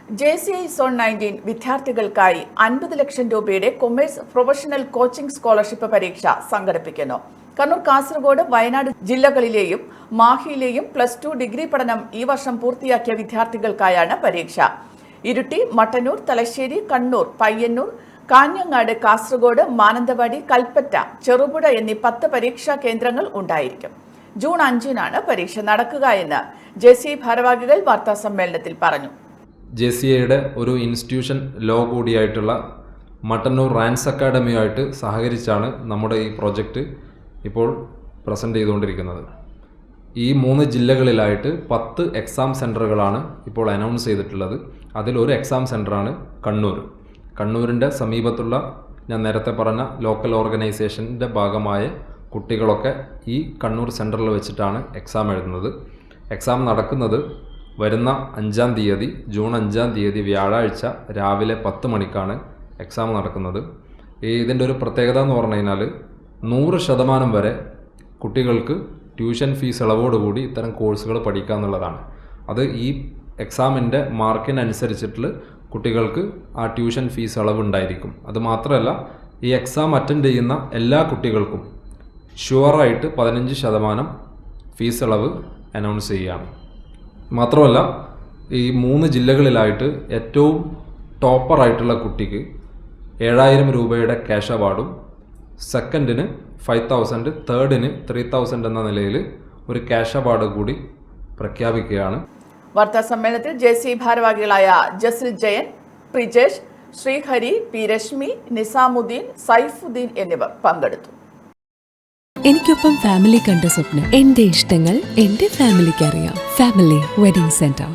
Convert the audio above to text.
JCI zone 19 വിദ്യാർത്ഥികൾക്കായി 50 ലക്ഷം രൂപയുടെ commerce professional coaching scholarship പരീക്ഷ സംഘടിപ്പിക്കുന്നു. കണ്ണൂർ, കാസർഗോഡ്, വയനാട് ജില്ലകളിലെയും മാഹിയിലെയും +2 ഡിഗ്രി പഠനം ഈ വർഷം പൂർത്തിയാക്കിയ വിദ്യാർത്ഥികൾക്കായാണ് പരീക്ഷ. ഇരിട്ടി, മട്ടന്നൂർ, തലശ്ശേരി, കണ്ണൂർ, പയ്യന്നൂർ, കാഞ്ഞങ്ങാട്, കാസർഗോഡ്, മാനന്തവാടി, കൽപ്പറ്റ, ചെറുപുഴ എന്നീ 10 പരീക്ഷാ കേന്ദ്രങ്ങൾ ഉണ്ടായിരിക്കും. ജൂൺ 5-നാണ് പരീക്ഷ നടക്കുക എന്ന് JCI ഭാരവാഹികൾ വാർത്താസമ്മേളനത്തിൽ പറഞ്ഞു. JCIയുടെ ഒരു ഇൻസ്റ്റിറ്റ്യൂഷൻ ലോ കൂടിയായിട്ടുള്ള മട്ടന്നൂർ റാൻസ് അക്കാഡമിയുമായിട്ട് സഹകരിച്ചാണ് നമ്മുടെ ഈ പ്രോജക്റ്റ് ഇപ്പോൾ പ്രസൻറ്റ് ചെയ്തുകൊണ്ടിരിക്കുന്നത്. ഈ 3 ജില്ലകളിലായിട്ട് 10 എക്സാം സെൻറ്ററുകളാണ് ഇപ്പോൾ അനൗൺസ് ചെയ്തിട്ടുള്ളത്. അതിലൊരു എക്സാം സെൻറ്ററാണ് കണ്ണൂർ. കണ്ണൂരിൻ്റെ സമീപത്തുള്ള ഞാൻ നേരത്തെ പറഞ്ഞ ലോക്കൽ ഓർഗനൈസേഷൻ്റെ ഭാഗമായ കുട്ടികളൊക്കെ ഈ കണ്ണൂർ സെൻറ്ററിൽ വെച്ചിട്ടാണ് എക്സാം എഴുതുന്നത്. എക്സാം നടക്കുന്നത് വരുന്ന 5-ാം തീയതി, ജൂൺ 5-ാം തീയതി വ്യാഴാഴ്ച രാവിലെ 10 മണിക്കാണ് എക്സാം നടക്കുന്നത്. ഇതിൻ്റെ ഒരു പ്രത്യേകത എന്ന് പറഞ്ഞു കഴിഞ്ഞാൽ 100% വരെ കുട്ടികൾക്ക് ട്യൂഷൻ ഫീസ് ഇളവോടുകൂടി ഇത്തരം കോഴ്സുകൾ പഠിക്കുക എന്നുള്ളതാണ്. അത് ഈ എക്സാമിൻ്റെ മാർക്കിനനുസരിച്ചിട്ട് കുട്ടികൾക്ക് ആ ട്യൂഷൻ ഫീസ് ഇളവുണ്ടായിരിക്കും. അതുമാത്രമല്ല, ഈ എക്സാം അറ്റൻഡ് ചെയ്യുന്ന എല്ലാ കുട്ടികൾക്കും ഷുവറായിട്ട് 15% ഫീസ് ഇളവ് അനൗൺസ് ചെയ്യുകയാണ്. മാത്രമല്ല, ഈ 3 ജില്ലകളിലായിട്ട് ഏറ്റവും ടോപ്പറായിട്ടുള്ള കുട്ടിക്ക് 7000 രൂപയുടെ ക്യാഷ് അവാർഡും, സെക്കൻഡിന് 5000, തേർഡിന് 3000 എന്ന നിലയിൽ ഒരു ക്യാഷ് അവാർഡ് കൂടി പ്രഖ്യാപിക്കുകയാണ്. വാർത്താ സമ്മേളനത്തിൽ JCI ഭാരവാഹികളായ ജസിൽ ജയൻ, പ്രിജേഷ്, ശ്രീഹരി, പി രശ്മി, നിസാമുദ്ദീൻ, സൈഫുദ്ദീൻ എന്നിവർ പങ്കെടുത്തു. എനിക്കൊപ്പം ഫാമിലി കണ്ട സ്വപ്നം. എന്റെ ഇഷ്ടങ്ങൾ എന്റെ ഫാമിലിക്ക് അറിയാം. Family wedding centre.